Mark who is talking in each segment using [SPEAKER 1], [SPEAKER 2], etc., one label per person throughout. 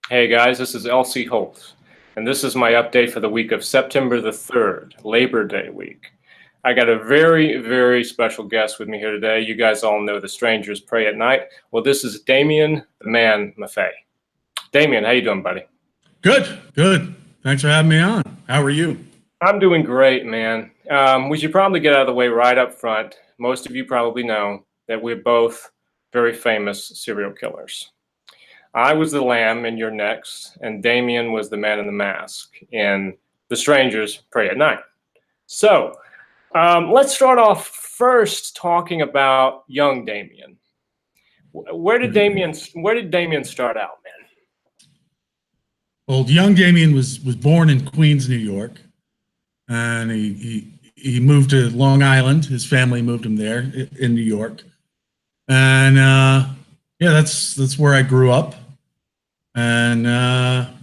[SPEAKER 1] Hey guys, this is LC Holt, and this is my update for the week of September the 3rd, Labor Day week. I got a very, very special guest with me here today. You guys all know the strangers pray at night. Well, this is Damian, the man, Maffei. Damian, how you doing, buddy?
[SPEAKER 2] Good, good. Thanks for having me on. How are you?
[SPEAKER 1] I'm doing great, man. We should probably get out of the way right up front. Most of you probably know that we're both very famous serial killers. I was the lamb in You're Next, and Damian was the man in the mask in The Strangers Pray at Night. So let's start off first talking about young Damian. Where did Damian start out, man?
[SPEAKER 2] Well, young Damian was born in Queens, New York, and he moved to Long Island. His family moved him there in New York, and yeah, that's where I grew up, and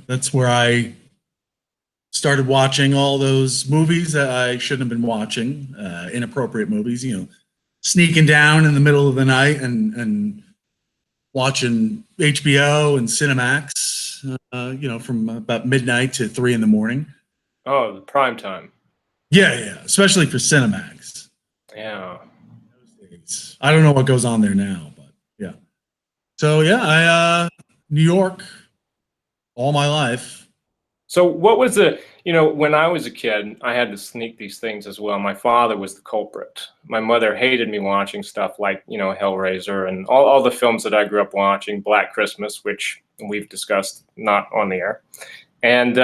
[SPEAKER 2] that's where I started watching all those movies that I shouldn't have been watching, inappropriate movies. Sneaking down in the middle of the night and watching HBO and Cinemax. From about midnight to 3 in the morning.
[SPEAKER 1] Oh, the prime time.
[SPEAKER 2] Yeah, especially for Cinemax.
[SPEAKER 1] Yeah.
[SPEAKER 2] I don't know what goes on there now, but yeah. So yeah, I New York all my life.
[SPEAKER 1] So what was when I was a kid, I had to sneak these things as well. My father was the culprit. My mother hated me watching stuff like, Hellraiser and all the films that I grew up watching, Black Christmas, which we've discussed not on the air. And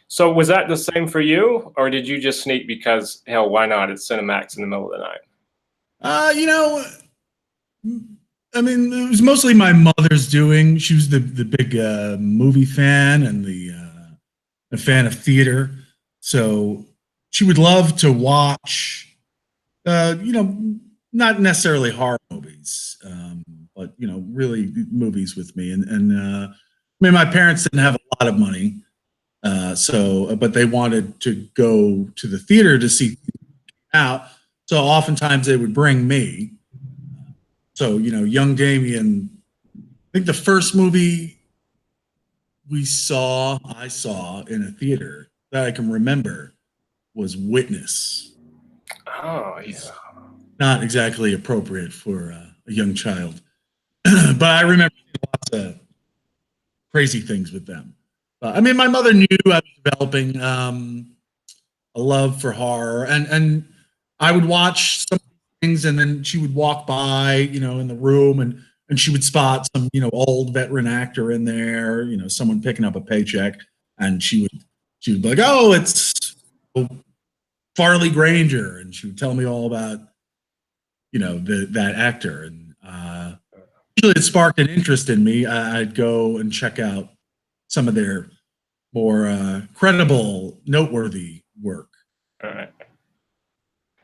[SPEAKER 1] so was that the same for you, or did you just sneak because, hell, why not? It's Cinemax in the middle of the night.
[SPEAKER 2] I mean, it was mostly my mother's doing. She was the big movie fan and a fan of theater. So she would love to watch, not necessarily horror movies, but, really movies with me. And I mean, my parents didn't have a lot of money. But they wanted to go to the theater to see out. So oftentimes they would bring me. So, young Damian, I think the first movie I saw in a theater that I can remember was Witness.
[SPEAKER 1] Oh, yeah.
[SPEAKER 2] Not exactly appropriate for a young child. But I remember lots of crazy things with them. I mean, my mother knew I was developing a love for horror, and I would watch some things, and then she would walk by, in the room, and she would spot some, old veteran actor in there, someone picking up a paycheck, and she would be like, "Oh, it's Farley Granger," and she would tell me all about, that actor, and usually it sparked an interest in me. I'd go and check out some of their more credible, noteworthy work.
[SPEAKER 1] All right.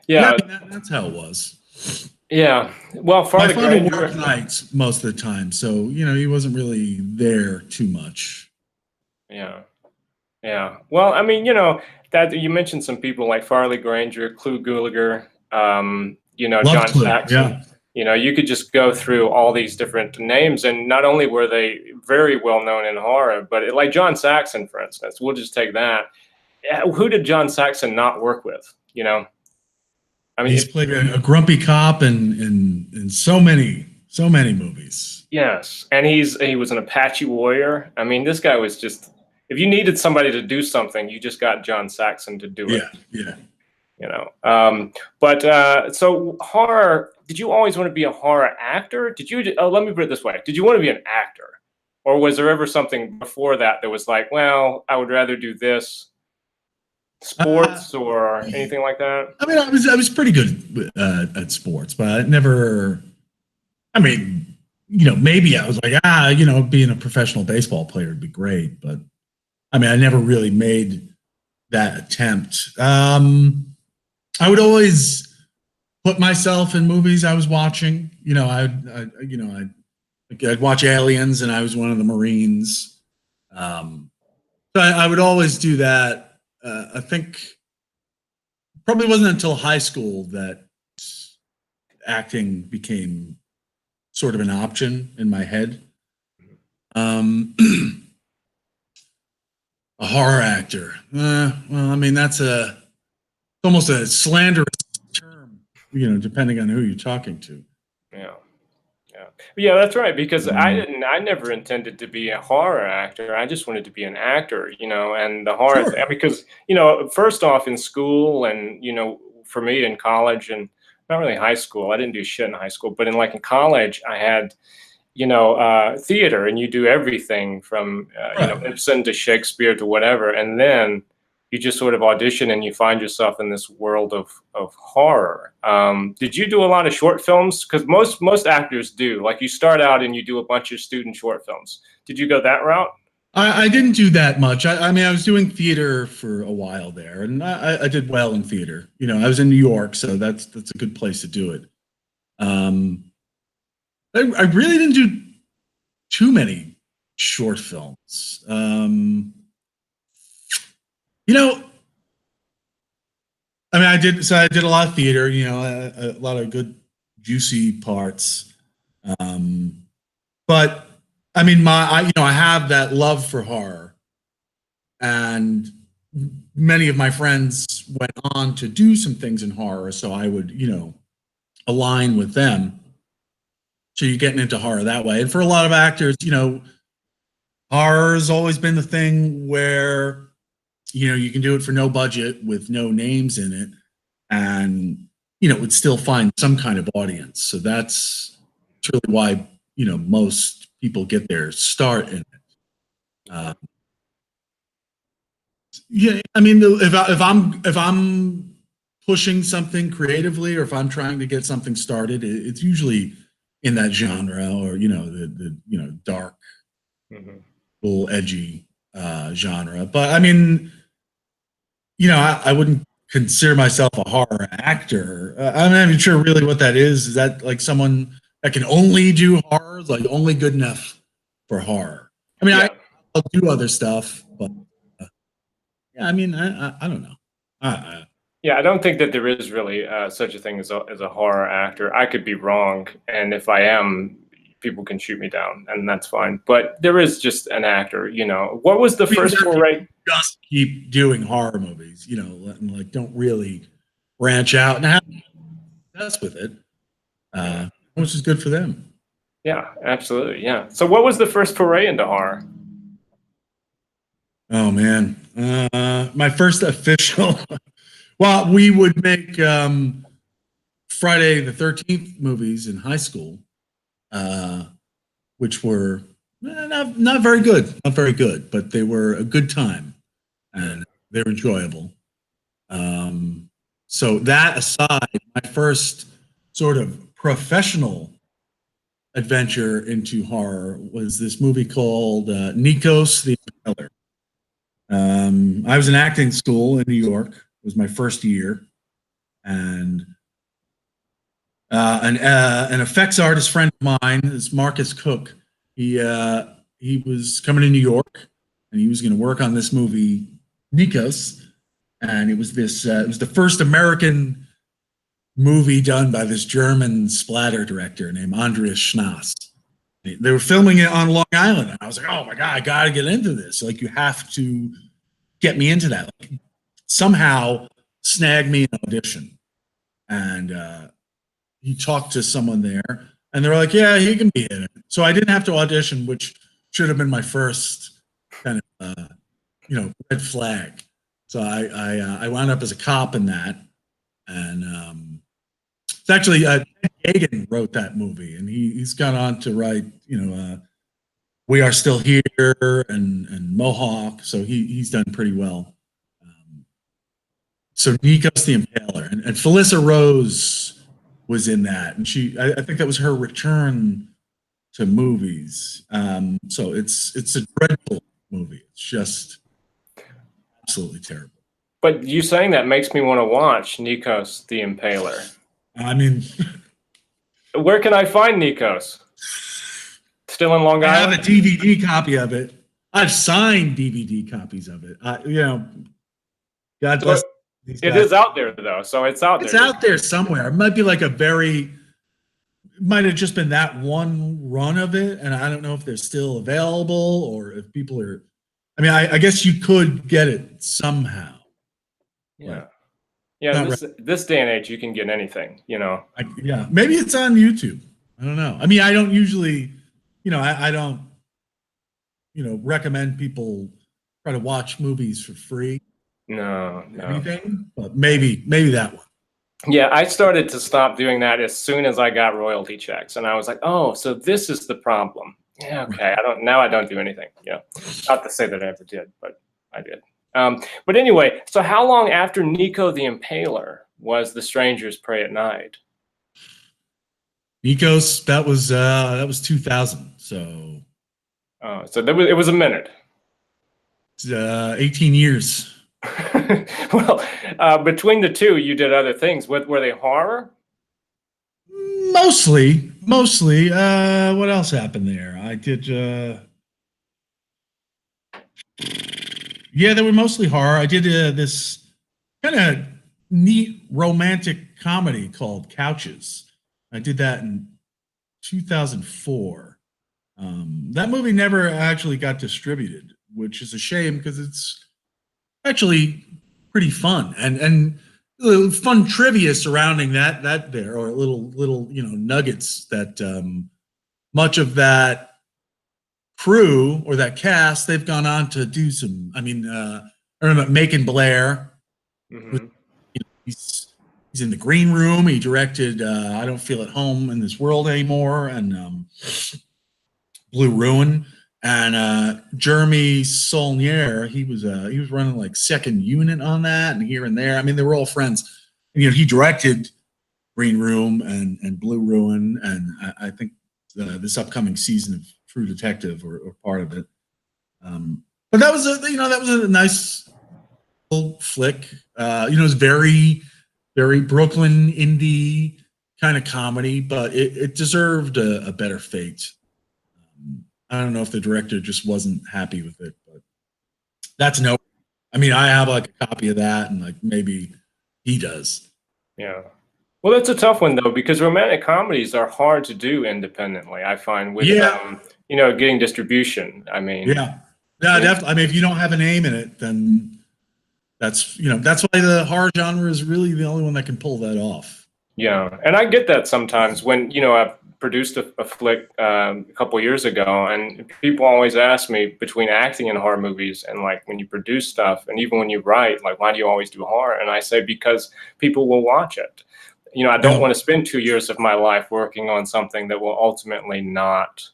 [SPEAKER 1] Yeah,
[SPEAKER 2] that's how it was.
[SPEAKER 1] Yeah. Well,
[SPEAKER 2] my father worked nights most of the time, so he wasn't really there too much.
[SPEAKER 1] Yeah. Well, I mean, that you mentioned some people like Farley Granger, Clu Gulager, John Saxon.
[SPEAKER 2] Yeah.
[SPEAKER 1] You could just go through all these different names, and not only were they very well known in horror, but like John Saxon, for instance, we'll just take that. Who did John Saxon not work with? I mean,
[SPEAKER 2] he's played a grumpy cop in so many movies.
[SPEAKER 1] Yes, and he was an Apache warrior. I mean, this guy was just, if you needed somebody to do something, you just got John Saxon to do it.
[SPEAKER 2] Yeah.
[SPEAKER 1] So horror, did you always want to be a horror actor? Let me put it this way. Did you want to be an actor? Or was there ever something before that was like, well, I would rather do this, sports or anything like that?
[SPEAKER 2] I mean, I was pretty good at sports, but I never, I mean, maybe I was like, being a professional baseball player would be great. But I mean, I never really made that attempt. I would always put myself in movies I was watching. I'd watch Aliens, and I was one of the Marines. So I would always do that. I think probably wasn't until high school that acting became sort of an option in my head. A horror actor. Well, I mean, that's almost a slanderous term, depending on who you're talking to.
[SPEAKER 1] Yeah. Yeah. Yeah, that's right. Because
[SPEAKER 2] Um,
[SPEAKER 1] I never intended to be a horror actor. I just wanted to be an actor, and the horror
[SPEAKER 2] sure.
[SPEAKER 1] because, first off in school and, for me in college and not really high school, I didn't do shit in high school, but in college, I had, theater, and you do everything from,
[SPEAKER 2] Right.
[SPEAKER 1] Ibsen to Shakespeare to whatever. And then you just sort of audition and you find yourself in this world of horror. Did you do a lot of short films? Because most actors do. Like you start out and you do a bunch of student short films. Did you go that route?
[SPEAKER 2] I didn't do that much. I mean, I was doing theater for a while there, and I did well in theater. I was in New York, so that's a good place to do it. Um, I really didn't do too many short films. You know, I mean, I did a lot of theater. A lot of good, juicy parts. But I mean, I have that love for horror, and many of my friends went on to do some things in horror, so I would, align with them. So you're getting into horror that way. And for a lot of actors, horror has always been the thing where, you can do it for no budget with no names in it, and would still find some kind of audience. So that's really why most people get their start in it. Yeah, I mean, if I'm pushing something creatively, or if I'm trying to get something started, it's usually in that genre, or the dark,
[SPEAKER 1] Hmm.
[SPEAKER 2] little edgy genre. But I mean, I wouldn't consider myself a horror actor. I'm not even sure really what that is. Is that like someone that can only do horror, like only good enough for horror? I mean,
[SPEAKER 1] Yeah.
[SPEAKER 2] I'll do other stuff, but yeah, I mean, I don't know.
[SPEAKER 1] Yeah, I don't think that there is really such a thing as a horror actor. I could be wrong, and if I am, people can shoot me down, and that's fine. But there is just an actor. What was the
[SPEAKER 2] I mean,
[SPEAKER 1] first foray?
[SPEAKER 2] just keep doing horror movies, and like don't really branch out and have success with it,
[SPEAKER 1] Yeah,
[SPEAKER 2] which is good for them.
[SPEAKER 1] yeah, absolutely. Yeah. So, what was the first foray into horror?
[SPEAKER 2] Oh man, my first official. Well, we would make Friday the 13th movies in high school, uh, which were not very good, not very good, but they were a good time and they were enjoyable. Um, so that aside, my first sort of professional adventure into horror was this movie called Nikos the Impaler. I was in acting school in New York. It was my first year, and an effects artist friend of mine is Marcus Cook. He was coming to New York, and he was going to work on this movie Nikos, and it was this. It was the first American movie done by this German splatter director named Andreas Schnaas. They were filming it on Long Island, and I was like, "Oh my god, I got to get into this! Like, you have to get me into that. Like, somehow snag me an audition." And he talked to someone there, and they were like, "Yeah, he can be in it." So I didn't have to audition, which should have been my first kind of red flag. So I wound up as a cop in that, and it's actually Ted Kagan wrote that movie, and he's gone on to write We Are Still Here and Mohawk, so he's done pretty well. So Nikos the Impaler, and Felissa Rose was in that, and I think that was her return to movies. So it's a dreadful movie. It's just absolutely terrible.
[SPEAKER 1] But you saying that makes me want to watch Nikos the Impaler.
[SPEAKER 2] I mean,
[SPEAKER 1] Where can I find Nikos? Still in Long
[SPEAKER 2] I have
[SPEAKER 1] Island?
[SPEAKER 2] a DVD copy of it. I've signed DVD copies of it. God
[SPEAKER 1] So
[SPEAKER 2] bless these
[SPEAKER 1] it
[SPEAKER 2] guys.
[SPEAKER 1] is out there though, so it's out
[SPEAKER 2] It's
[SPEAKER 1] there.
[SPEAKER 2] out there somewhere. It might be like might have just been that one run of it, and I don't know if they're still available or if people are. I mean, I guess you could get it somehow.
[SPEAKER 1] Yeah. Yeah, this day and age, you can get anything,
[SPEAKER 2] Yeah, maybe it's on YouTube. I don't know. I mean, I don't usually, I don't, recommend people try to watch movies for free.
[SPEAKER 1] No.
[SPEAKER 2] Everything, but maybe that one.
[SPEAKER 1] Yeah, I started to stop doing that as soon as I got royalty checks, and I was like, oh, so this is the problem. Yeah, okay. I don't do anything. Not to say that I ever did, but I did. But anyway, so how long after Nikos the Impaler was The Strangers Pray at Night?
[SPEAKER 2] Nikos, that was 2000. So
[SPEAKER 1] it was a minute.
[SPEAKER 2] 18 years.
[SPEAKER 1] Well, between the two, you did other things. Were they horror?
[SPEAKER 2] Mostly. What else happened there? I did. Yeah, they were mostly horror. I did this kind of neat romantic comedy called Couches. I did that in 2004. That movie never actually got distributed, which is a shame because it's actually pretty fun and fun trivia surrounding that there, or little nuggets that much of that crew or that cast, they've gone on to do some. I mean, I remember Macon Blair.
[SPEAKER 1] Mm-hmm.
[SPEAKER 2] He's in The Green Room. He directed I Don't Feel at Home in This World Anymore and Blue Ruin. And Jeremy Saulnier, he was running like second unit on that, and here and there. I mean, they were all friends. And, he directed Green Room and Blue Ruin, and I think this upcoming season of True Detective or part of it. But that was a nice little flick. It was very, very Brooklyn indie kind of comedy, but it deserved a better fate. I don't know if the director just wasn't happy with it, but that's no. I mean, I have like a copy of that, and like maybe he does.
[SPEAKER 1] Yeah. Well, that's a tough one though, because romantic comedies are hard to do independently. I find with getting distribution. I mean,
[SPEAKER 2] yeah, definitely. I mean, if you don't have a name in it, then that's why the horror genre is really the only one that can pull that off.
[SPEAKER 1] Yeah, and I get that sometimes when I've produced a flick a couple years ago, and people always ask me between acting in horror movies and like when you produce stuff, and even when you write, like why do you always do horror? And I say because people will watch it. I don't want to spend 2 years of my life working on something that will ultimately not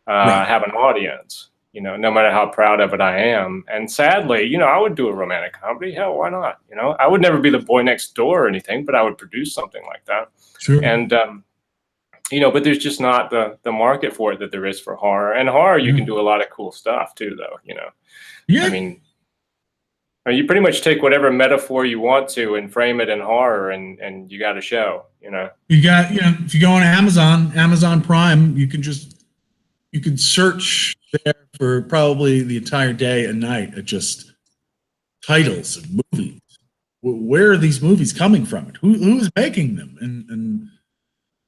[SPEAKER 1] have an audience. No matter how proud of it I am. And sadly, I would do a romantic comedy. Hell, why not? I would never be the boy next door or anything, but I would produce something like that.
[SPEAKER 2] Sure.
[SPEAKER 1] And, but there's just not the market for it that there is for horror. And horror, you can do a lot of cool stuff too, though,
[SPEAKER 2] Yeah.
[SPEAKER 1] I mean, you pretty much take whatever metaphor you want to and frame it in horror, and you got a show,
[SPEAKER 2] You got, if you go on Amazon Prime, you can search there for probably the entire day and night at just titles of movies. Where are these movies coming from? Who is making them, and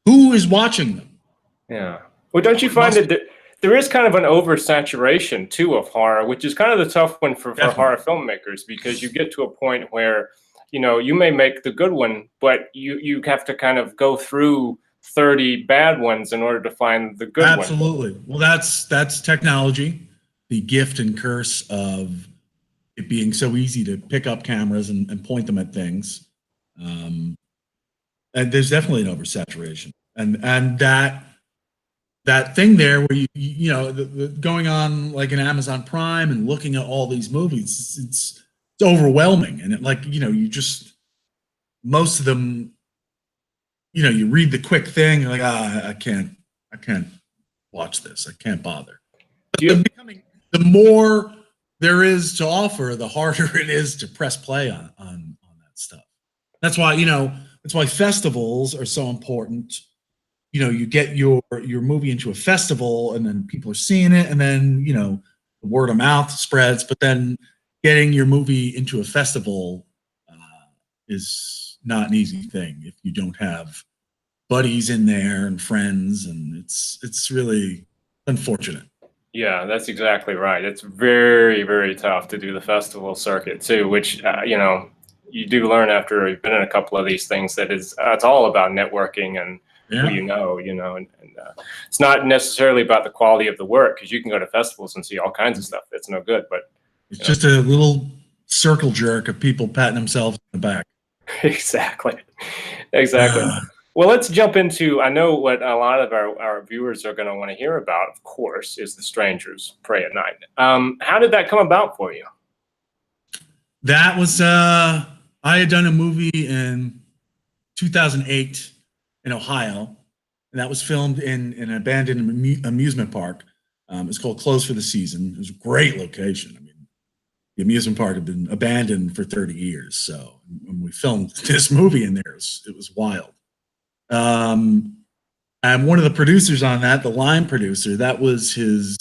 [SPEAKER 2] who is watching them?
[SPEAKER 1] Yeah. Well, don't you find that there is kind of an oversaturation too of horror, which is kind of the tough one for horror filmmakers, because you get to a point where you may make the good one, but you have to kind of go through 30 bad ones in order to find the good one.
[SPEAKER 2] Absolutely. Well, that's technology, the gift and curse of it being so easy to pick up cameras and point them at things. And there's definitely an oversaturation, and that thing there where the going on like an Amazon Prime and looking at all these movies, it's overwhelming, and you just most of them. You read the quick thing, you're like, I can't watch this. I can't bother. But the more there is to offer, the harder it is to press play on that stuff. That's why festivals are so important. You get your movie into a festival, and then people are seeing it, and then the word of mouth spreads. But then getting your movie into a festival is not an easy thing if you don't have buddies in there and friends, and it's really unfortunate.
[SPEAKER 1] Yeah, that's exactly right. It's very, very tough to do the festival circuit too, which you do learn after you've been in a couple of these things that it's all about networking and who
[SPEAKER 2] Yeah.
[SPEAKER 1] and it's not necessarily about the quality of the work, because you can go to festivals and see all kinds of stuff that's no good, but
[SPEAKER 2] It's just a little circle jerk of people patting themselves on the back.
[SPEAKER 1] exactly, exactly. Well, let's jump into, I know what a lot of our viewers are going to want to hear about, of course, is The Strangers Pray at Night. How did that come about for you?
[SPEAKER 2] That was I had done a movie in 2008 in Ohio, and that was filmed in an abandoned amusement park. It's called Closed for the Season. It was a great location. I mean, the amusement park had been abandoned for 30 years. So when we filmed this movie in there, it was wild. And one of the producers on that, the line producer, that was his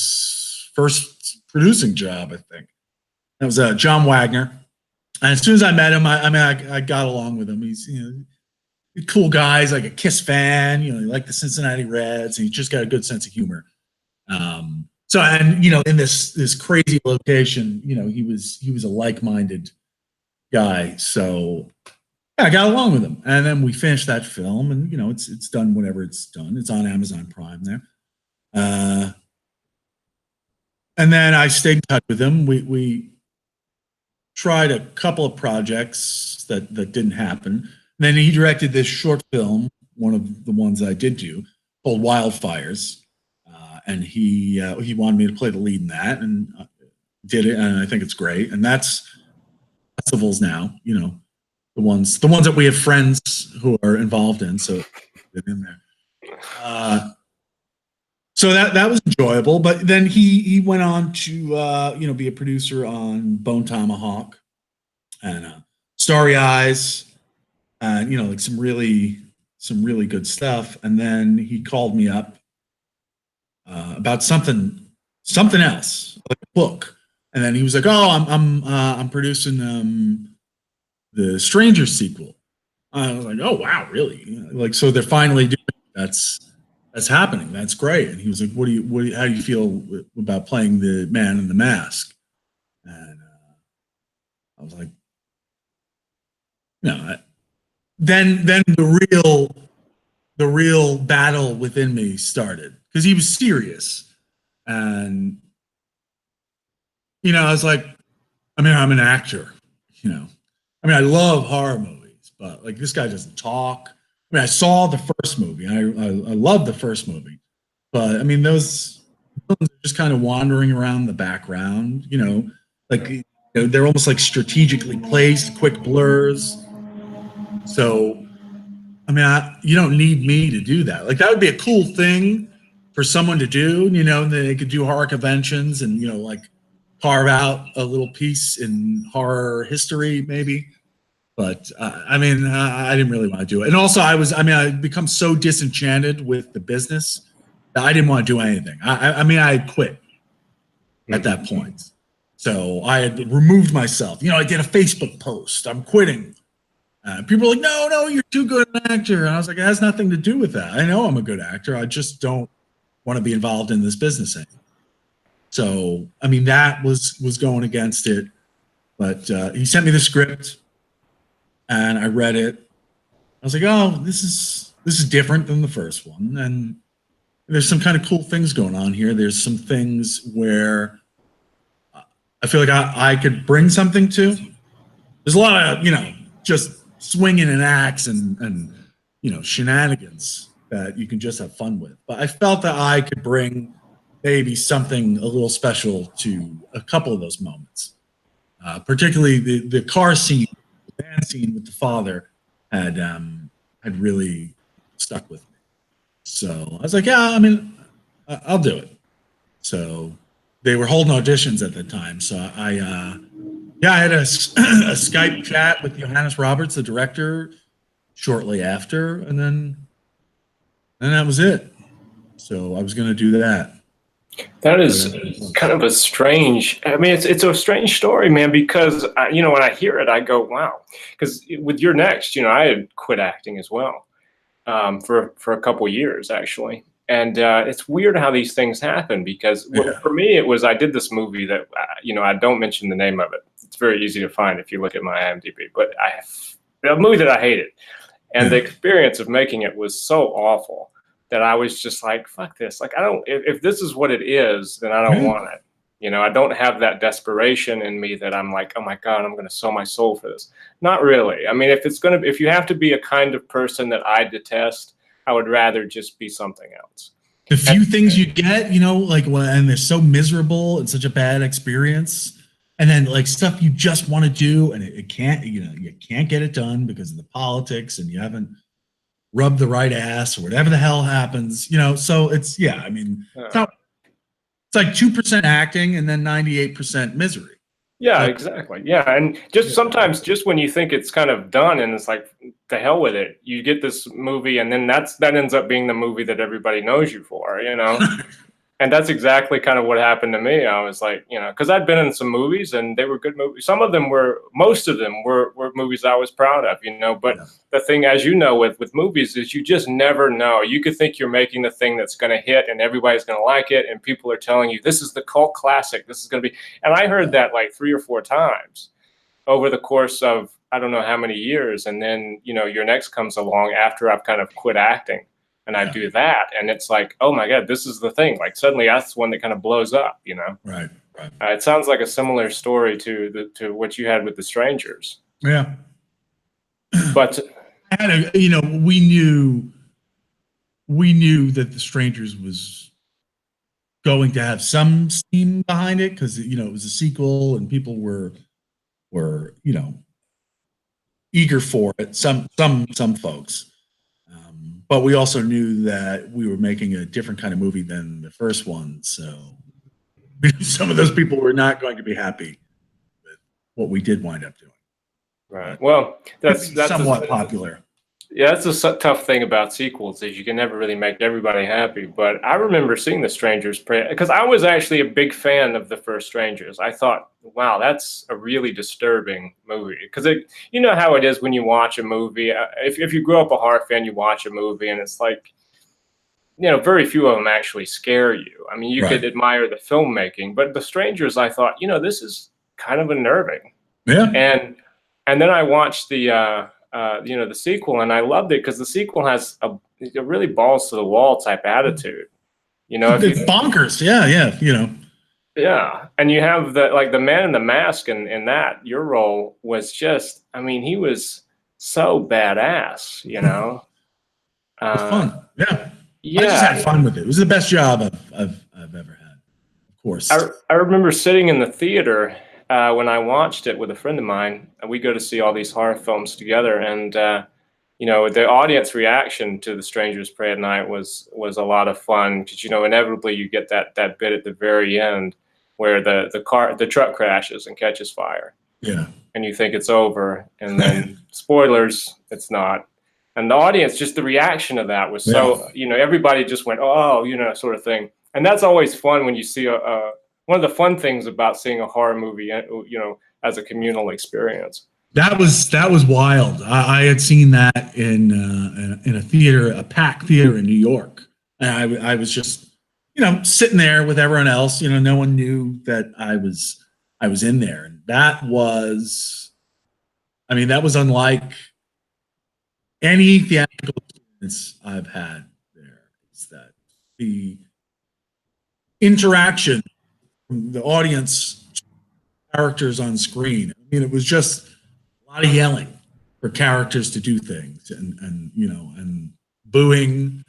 [SPEAKER 2] first producing job, I think. That was John Wagner. And as soon as I met him, I got along with him. He's a cool guy. He's like a Kiss fan. He liked the Cincinnati Reds. And he just got a good sense of humor. So, and in this crazy location, he was a like-minded guy. So yeah, I got along with him, and then we finished that film, and it's done whenever it's done. It's on Amazon Prime there. And then I stayed in touch with him. We tried a couple of projects that didn't happen. And then he directed this short film, one of the ones I did do, called Wildfires, and he wanted me to play the lead in that, and did it, and I think it's great. And that's festivals now, the ones that we have friends who are involved in, so in there. So that was enjoyable. But then he went on to be a producer on Bone Tomahawk and Starry Eyes, and like some really good stuff. And then he called me up about something else, like a book. And then he was like, "Oh, I'm producing the Stranger sequel." I was like, "Oh wow, really?" Like, so they're finally doing it. That's happening. That's great. And he was like, how do you feel about playing the man in the mask?" And I was like, "No." Then the real battle within me started, because he was serious, and I was like, I'm an actor, I love horror movies, but like, this guy doesn't talk. I saw the first movie. I love the first movie, but those films are just kind of wandering around the background. Like they're almost like strategically placed, quick blurs. So you don't need me to do that. Like, that would be a cool thing for someone to do. They could do horror conventions and like carve out a little piece in horror history, maybe. But I didn't really want to do it. And also, I'd become so disenchanted with the business that I didn't want to do anything. I had quit at that point. So I had removed myself. I did a Facebook post. I'm quitting. People were like, no, you're too good an actor. And I was like, it has nothing to do with that. I know I'm a good actor. I just don't want to be involved in this business anymore. So, that was going against it. But he sent me the script, and I read it. I was like, oh, this is different than the first one. And there's some kind of cool things going on here. There's some things where I feel like I could bring something to. There's a lot of, just swinging an axe and shenanigans that you can just have fun with. But I felt that I could bring maybe something a little special to a couple of those moments. Particularly the car scene, the band scene with the father had really stuck with me. So I was like, yeah, I'll do it. So they were holding auditions at the time. So I had a Skype chat with Johannes Roberts, the director, shortly after, and then that was it. So I was going to do that.
[SPEAKER 1] That is kind of a strange. It's a strange story, man. Because when I hear it, I go, "Wow!" Because with your next, I had quit acting as well, for a couple years actually, it's weird how these things happen because for me, it was, I did this movie that, I don't mention the name of it. It's very easy to find if you look at my IMDb, but a movie that I hated. And the experience of making it was so awful that I was just like, fuck this. Like, if this is what it is, then I don't want it. I don't have that desperation in me that I'm like, oh my God, I'm going to sell my soul for this. Not really. I mean, if you have to be a kind of person that I detest, I would rather just be something else.
[SPEAKER 2] The few things you get, like when they're so miserable and such a bad experience, and then like stuff you just want to do and it can't, you can't get it done because of the politics and you haven't rubbed the right ass or whatever the hell happens, so it's, I mean, it's like 2% acting and then 98% misery.
[SPEAKER 1] Yeah, exactly. Yeah. And just sometimes just when you think it's kind of done and it's like, to hell with it, you get this movie and then that ends up being the movie that everybody knows you for, And that's exactly kind of what happened to me. I was like, because I'd been in some movies and they were good movies. Most of them were movies I was proud of, But the thing, as you know, with movies is you just never know. You could think you're making the thing that's going to hit and everybody's going to like it. And people are telling you, this is the cult classic. This is going to be. And I heard that like 3 or 4 times over the course of, I don't know how many years. And then, your next comes along after I've kind of quit acting. And I do that, and it's like, oh my God, this is the thing. Like suddenly, that's one that kind of blows up,
[SPEAKER 2] Right.
[SPEAKER 1] It sounds like a similar story to what you had with The Strangers.
[SPEAKER 2] Yeah.
[SPEAKER 1] But
[SPEAKER 2] we knew that The Strangers was going to have some steam behind it because it was a sequel and people were eager for it. Some folks. But we also knew that we were making a different kind of movie than the first one. So some of those people were not going to be happy with what we did wind up doing.
[SPEAKER 1] Right. Well, that's
[SPEAKER 2] somewhat popular.
[SPEAKER 1] Yeah, that's a tough thing about sequels is you can never really make everybody happy. But I remember seeing The Strangers because I was actually a big fan of the first Strangers. I thought, wow, that's a really disturbing movie because you know how it is when you watch a movie. If you grow up a horror fan, you watch a movie and it's like, very few of them actually scare you. I mean, you could admire the filmmaking, but The Strangers, I thought, this is kind of unnerving.
[SPEAKER 2] Yeah.
[SPEAKER 1] And then I watched the sequel, and I loved it because the sequel has a really balls to the wall type attitude.
[SPEAKER 2] It's bonkers. Yeah.
[SPEAKER 1] Yeah, and you have the man in the mask, and that your role was just, I mean, he was so badass.
[SPEAKER 2] It was fun. Yeah. I just had fun with it. It was the best job I've ever had. Of course.
[SPEAKER 1] I remember sitting in the theater. When I watched it with a friend of mine, we go to see all these horror films together, and the audience reaction to The Strangers Pray at Night was a lot of fun because inevitably you get that bit at the very end where the truck crashes and catches fire.
[SPEAKER 2] Yeah,
[SPEAKER 1] and you think it's over, and then spoilers, it's not. And the audience, just the reaction of that was so everybody just went, oh, sort of thing. And that's always fun when you see one of the fun things about seeing a horror movie, as a communal experience.
[SPEAKER 2] That was wild. I had seen that in a theater, a packed theater in New York. And I was just, sitting there with everyone else. No one knew that I was in there. And that was unlike any theatrical experience I've had there. Is that the interaction from the audience, characters on screen. I mean, it was just a lot of yelling for characters to do things, and booing,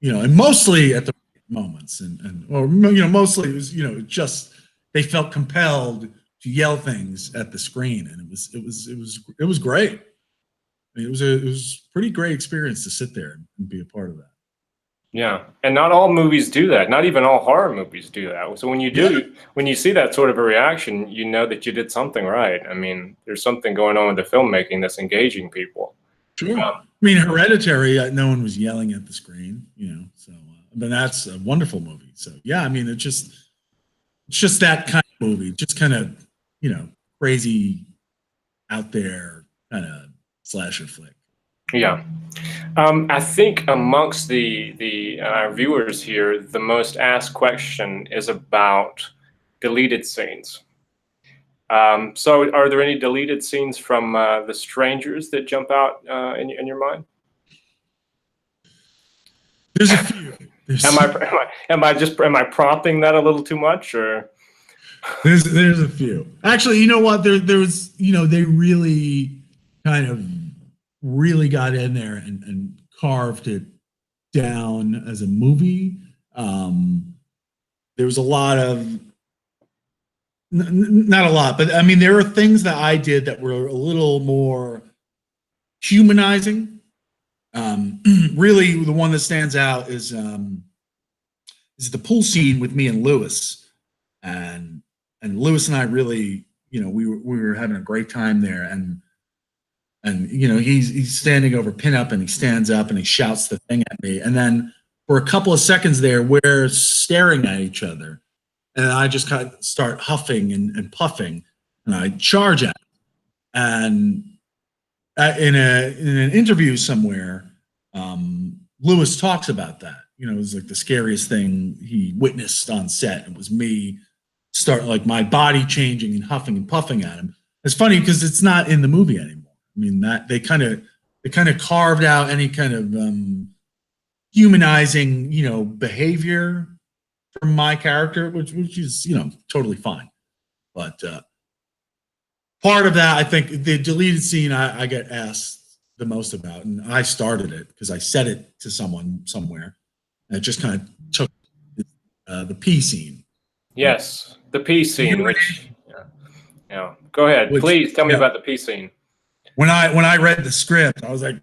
[SPEAKER 2] and mostly at the moments, mostly it was, just they felt compelled to yell things at the screen, and it was great. I mean, it was a pretty great experience to sit there and be a part of that.
[SPEAKER 1] Yeah, and not all movies do that. Not even all horror movies do that. So when you see that sort of a reaction, you know that you did something right. I mean, there's something going on with the filmmaking that's engaging people.
[SPEAKER 2] Sure. I mean, Hereditary, no one was yelling at the screen, so, but that's a wonderful movie. So yeah, I mean, it's just that kind of movie, just kind of, crazy out there kind of slasher flick.
[SPEAKER 1] Yeah. I think amongst the our viewers here, the most asked question is about deleted scenes. So, are there any deleted scenes from The Strangers that jump out in your mind?
[SPEAKER 2] There's a few.
[SPEAKER 1] Am I prompting that a little too much, or?
[SPEAKER 2] There's a few. Actually, you know what? There was, they really kind of really got in there and carved it down as a movie. There was a lot of not a lot, but I mean, there were things that I did that were a little more humanizing. Really, the one that stands out is the pool scene with me and Lewis, and Lewis and I really, we were having a great time there, and he's standing over pinup, and he stands up and he shouts the thing at me, and then for a couple of seconds there, we're staring at each other, and I just kind of start huffing and puffing, and I charge at him. And in an interview somewhere, Lewis talks about that. It was like the scariest thing he witnessed on set. It was me start like my body changing and huffing and puffing at him. It's funny because it's not in the movie anymore. I mean, that they kind of carved out any kind of humanizing, behavior from my character, which is totally fine. But part of that, I think, the deleted scene I get asked the most about, and I started it because I said it to someone somewhere, and it just kind of took the pee scene.
[SPEAKER 1] Yes, the pee scene. Which, yeah. Go ahead, please tell me about the pee scene.
[SPEAKER 2] When I read the script, I was like,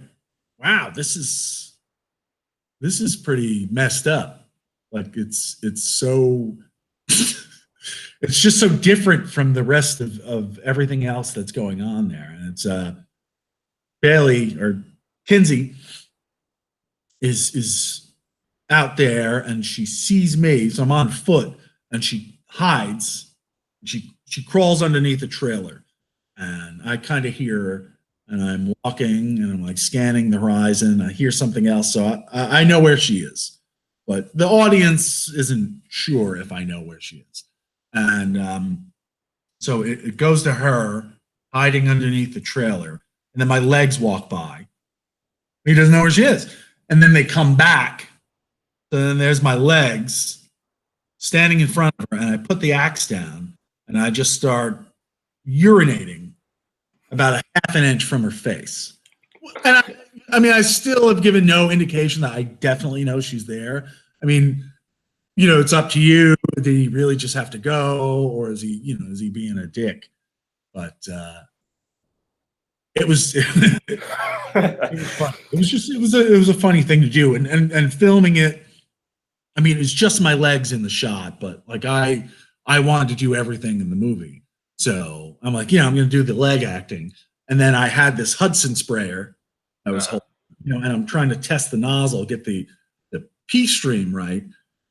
[SPEAKER 2] "Wow, this is pretty messed up. Like it's so." It's just so different from the rest of everything else that's going on there. And it's Bailey or Kinsey is out there, and she sees me, so I'm on foot, and she hides. She crawls underneath a trailer, and I kind of hear her, and I'm walking, and I'm like scanning the horizon. I hear something else, so I know where she is, but the audience isn't sure if I know where she is. And so it goes to her hiding underneath the trailer, and then my legs walk by. He doesn't know where she is, and then they come back. So then there's my legs standing in front of her, and I put the axe down, and I just start urinating about a half an inch from her face. And I mean, I still have given no indication that I definitely know she's there. I mean, it's up to you. Did he really just have to go, or is he being a dick? But it was it was fun. It was a funny thing to do, and filming it. I mean, it's just my legs in the shot, but like I wanted to do everything in the movie, so I'm like, I'm going to do the leg acting, and then I had this Hudson sprayer I was holding, and I'm trying to test the nozzle, get the pee stream right.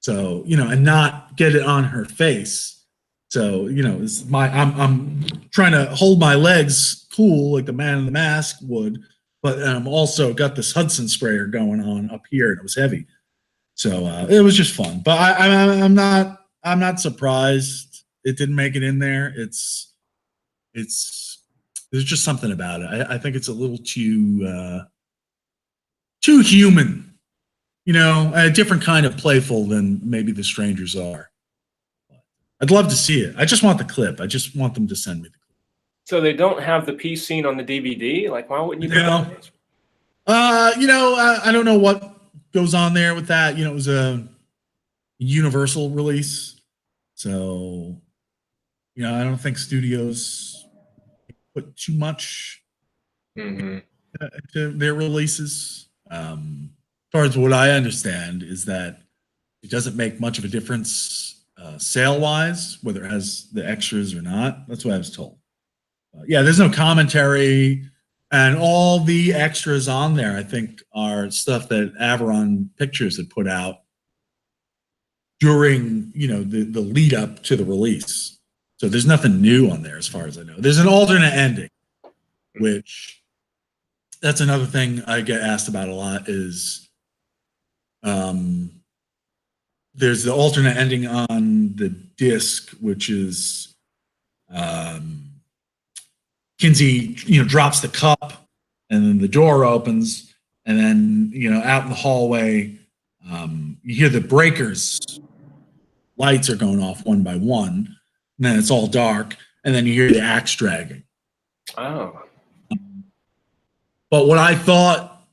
[SPEAKER 2] So, and not get it on her face. So, I'm trying to hold my legs cool like the man in the mask would, but I'm also got this Hudson sprayer going on up here, and it was heavy. So it was just fun. But I'm not surprised it didn't make it in there. There's just something about it. I think it's a little too human. A different kind of playful than maybe the strangers are. I'd love to see it. I just want the clip. I just want them to send me the clip.
[SPEAKER 1] So they don't have the pee scene on the DVD? Like, why wouldn't you?
[SPEAKER 2] I don't know what goes on there with that. It was a Universal release, so I don't think studios put too much into their releases. As far as what I understand is that it doesn't make much of a difference sale-wise, whether it has the extras or not. That's what I was told. There's no commentary, and all the extras on there, I think, are stuff that Avalon Pictures had put out during, the lead up to the release. So there's nothing new on there as far as I know. There's an alternate ending, which that's another thing I get asked about a lot is there's the alternate ending on the disc, which is Kinsey, drops the cup, and then the door opens, and then out in the hallway, you hear the breakers lights are going off one by one, and then it's all dark, and then you hear the axe dragging.
[SPEAKER 1] Oh.
[SPEAKER 2] But what I thought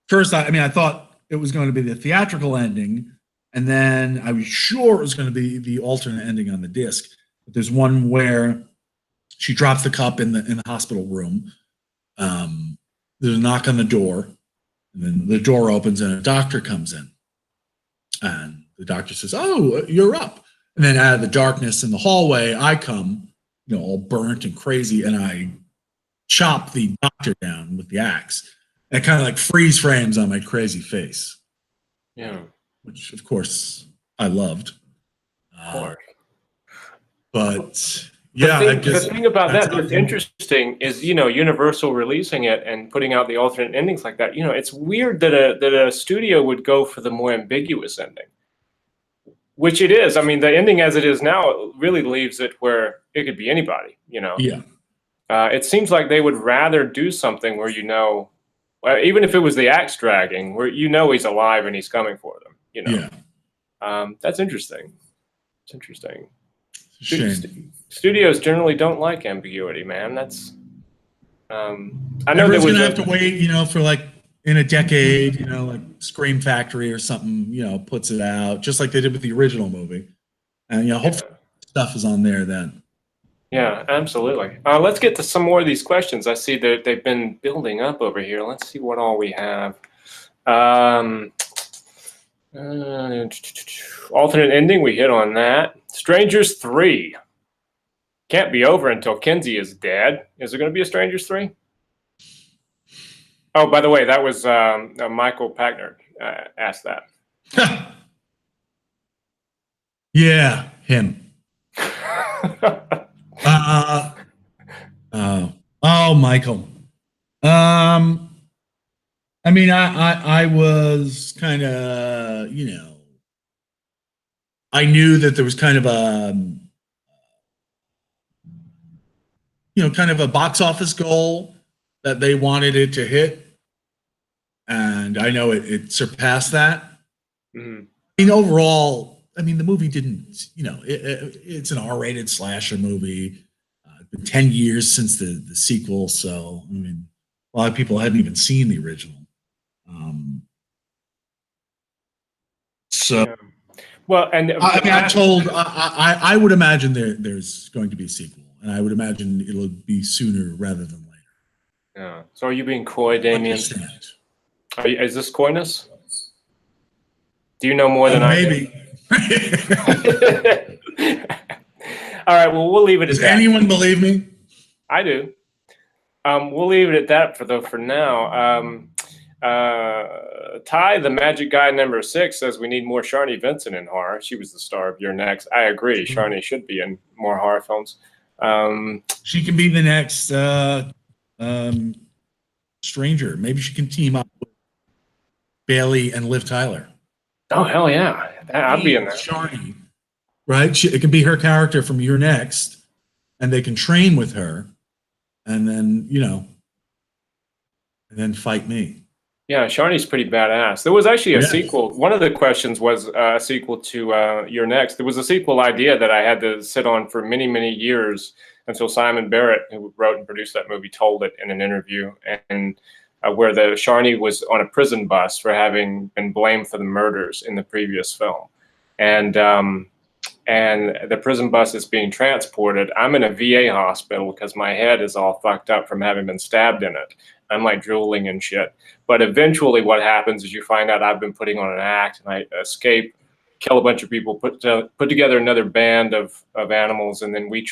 [SPEAKER 2] first, I thought it was going to be the theatrical ending, and then I was sure it was going to be the alternate ending on the disc. But there's one where she drops the cup in the hospital room. There's a knock on the door, and then the door opens, and a doctor comes in, and the doctor says, "Oh, you're up." And then out of the darkness in the hallway, I come, all burnt and crazy, and I chop the doctor down with the axe. And it kind of like freeze frames on my crazy face.
[SPEAKER 1] Yeah.
[SPEAKER 2] Which, of course, I loved.
[SPEAKER 1] Of course.
[SPEAKER 2] But yeah,
[SPEAKER 1] the thing about that's interesting is, Universal releasing it and putting out the alternate endings like that. It's weird that a studio would go for the more ambiguous ending, which it is. I mean, the ending as it is now really leaves it where it could be anybody.
[SPEAKER 2] Yeah.
[SPEAKER 1] It seems like they would rather do something where even if it was the axe dragging, where he's alive and he's coming for them.
[SPEAKER 2] Yeah.
[SPEAKER 1] That's interesting. It's interesting.
[SPEAKER 2] Shame.
[SPEAKER 1] Studios generally don't like ambiguity, man. That's I know
[SPEAKER 2] everyone's gonna have to wait, for like in a decade, like Scream Factory or something, puts it out just like they did with the original movie, and hopefully stuff is on there then.
[SPEAKER 1] Yeah, absolutely. Let's get to some more of these questions. I see that they've been building up over here. Let's see what all we have. Alternate ending, we hit on that. Strangers 3. Can't be over until Kinsey is dead. Is there going to be a Strangers 3? Oh, by the way, that was Michael Packner asked that.
[SPEAKER 2] Yeah, him. Michael. I was kind of, I knew that there was kind of a box office goal that they wanted it to hit, and I know it surpassed that. Mm-hmm. Overall, the movie didn't, it's an R-rated slasher movie. It's been 10 years since the sequel, so a lot of people hadn't even seen the original. So,
[SPEAKER 1] yeah. Well, and
[SPEAKER 2] I would imagine there's going to be a sequel, and I would imagine it'll be sooner rather than later.
[SPEAKER 1] Yeah. So, are you being coy, Damian? Is this coyness? Do you know more than I do?
[SPEAKER 2] Maybe.
[SPEAKER 1] All right. Well, we'll leave it at that.
[SPEAKER 2] Does anyone believe me?
[SPEAKER 1] I do. We'll leave it at that for now. Ty, the magic guy number 6, says we need more Sharni Vincent in horror. She was the star of Your Next. I agree. Sharni should be in more horror films.
[SPEAKER 2] She can be the next Stranger. Maybe she can team up with Bailey and Liv Tyler.
[SPEAKER 1] Oh, hell yeah. I'd be in that.
[SPEAKER 2] Sharni, right? It can be her character from Your Next, and they can train with her, and then, and then fight me.
[SPEAKER 1] Yeah, Sharni's pretty badass. There was actually a sequel. One of the questions was a sequel to Your Next. There was a sequel idea that I had to sit on for many, many years until Simon Barrett, who wrote and produced that movie, told it in an interview, and where the Sharni was on a prison bus for having been blamed for the murders in the previous film. And the prison bus is being transported. I'm in a VA hospital because my head is all fucked up from having been stabbed in it. I'm like drooling and shit. But eventually what happens is you find out I've been putting on an act, and I escape, kill a bunch of people, put together another band of animals, and then we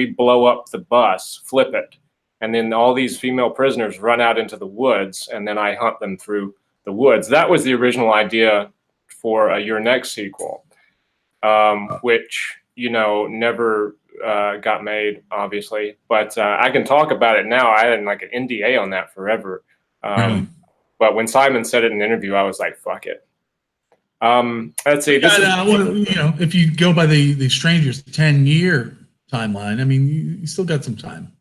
[SPEAKER 1] blow up the bus, flip it. And then all these female prisoners run out into the woods, and then I hunt them through the woods. That was the original idea for Your Next sequel, which, never got made, obviously. But I can talk about it now. I had like an NDA on that forever.
[SPEAKER 2] Really?
[SPEAKER 1] But when Simon said it in an interview, I was like, fuck it. Let's see. This is,
[SPEAKER 2] if you go by the Strangers 10-year timeline, I mean, you still got some time.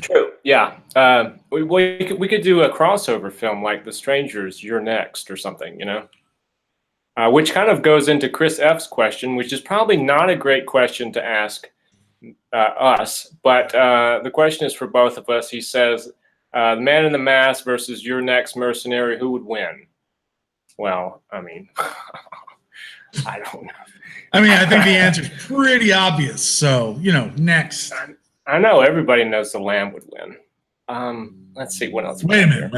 [SPEAKER 1] true. Yeah. We could do a crossover film like The Strangers, You're Next or something, which kind of goes into Chris F's question, which is probably not a great question to ask us, but the question is for both of us. He says, The Man in the Mask versus Your Next Mercenary, who would win? Well, I mean, I don't know.
[SPEAKER 2] I mean, I think the answer is pretty obvious. So, next.
[SPEAKER 1] I know everybody knows the Lamb would win. Let's see what else.
[SPEAKER 2] Wait a minute.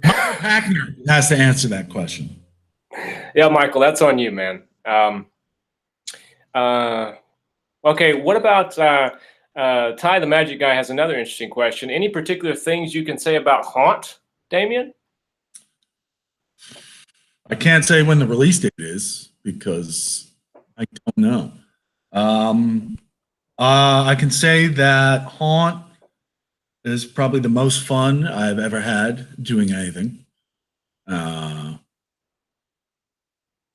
[SPEAKER 2] Michael Packner has to answer that question.
[SPEAKER 1] Yeah, Michael, that's on you, man. Okay, what about Ty the Magic Guy has another interesting question. Any particular things you can say about Haunt, Damian?
[SPEAKER 2] I can't say when the release date is because I don't know. I can say that Haunt is probably the most fun I've ever had doing anything. I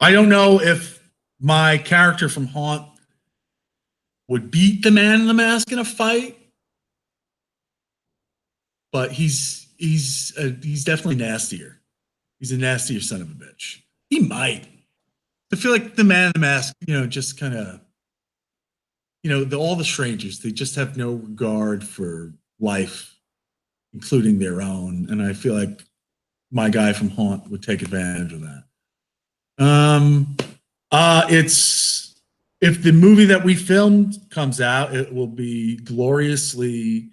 [SPEAKER 2] don't know if my character from Haunt would beat the Man in the Mask in a fight, but he's definitely nastier. He's a nastier son of a bitch. He might. I feel like the Man in the Mask, just kind of, all the strangers, they just have no regard for life, including their own. And I feel like my guy from Haunt would take advantage of that. It's, if the movie that we filmed comes out, it will be gloriously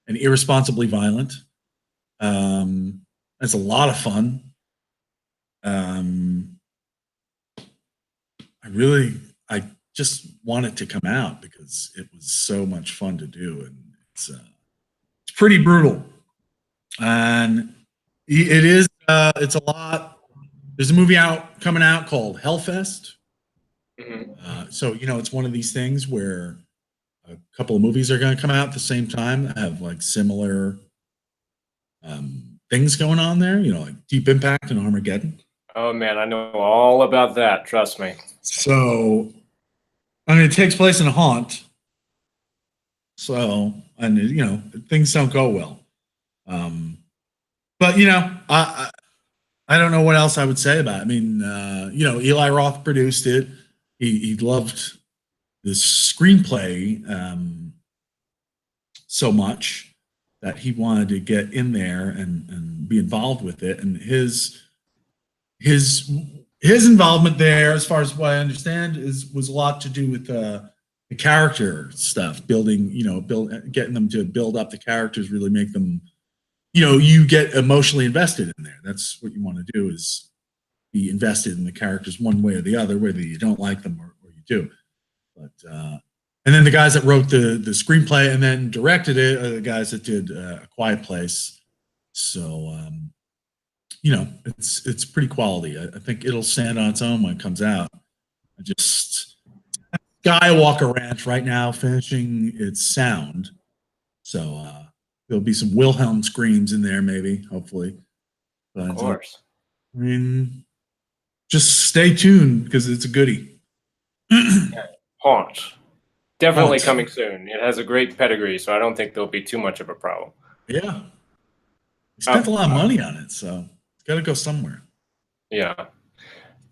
[SPEAKER 2] and irresponsibly violent. It's a lot of fun. I just want it to come out because it was so much fun to do, and it's pretty brutal, and it is. It's a lot. There's a movie coming out called Hellfest.
[SPEAKER 1] Mm-hmm.
[SPEAKER 2] So it's one of these things where a couple of movies are going to come out at the same time that have like similar things going on there. Like Deep Impact and Armageddon.
[SPEAKER 1] Oh man, I know all about that. Trust me.
[SPEAKER 2] So, I mean, it takes place in a haunt. So, and things don't go well. But I don't know what else I would say about it. I mean, Eli Roth produced it. He loved the screenplay so much that he wanted to get in there and be involved with it. And his involvement there, as far as what I understand, was a lot to do with the character stuff, getting them to build up the characters, really make them, you get emotionally invested in there. That's what you want to do, is be invested in the characters one way or the other, whether you don't like them or you do. But and then the guys that wrote the screenplay and then directed it are the guys that did A Quiet Place. So it's pretty quality. I think it'll stand on its own when it comes out. Skywalker Ranch right now finishing its sound, so there'll be some Wilhelm screams in there, maybe, hopefully. But,
[SPEAKER 1] of course.
[SPEAKER 2] I mean, just stay tuned because it's a goodie.
[SPEAKER 1] Haunt. Definitely
[SPEAKER 2] Haunt.
[SPEAKER 1] coming soon. It has a great pedigree, so I don't think there'll be too much of a problem.
[SPEAKER 2] Yeah. We spent a lot of money on it, so it's got to go somewhere.
[SPEAKER 1] Yeah.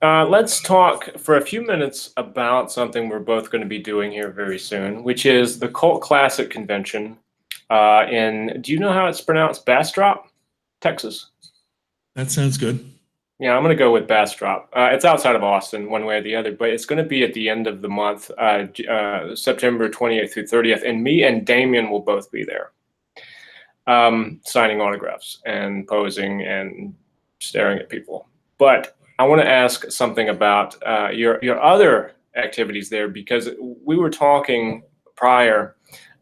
[SPEAKER 1] Let's talk for a few minutes about something we're both going to be doing here very soon, which is the Cult Classic Convention do you know how it's pronounced? Bastrop, Texas?
[SPEAKER 2] That sounds good.
[SPEAKER 1] Yeah, I'm going to go with Bastrop. It's outside of Austin, one way or the other, but it's going to be at the end of the month, September 28th through 30th, and me and Damian will both be there, signing autographs and posing and staring at people. But I want to ask something about your other activities there, because we were talking prior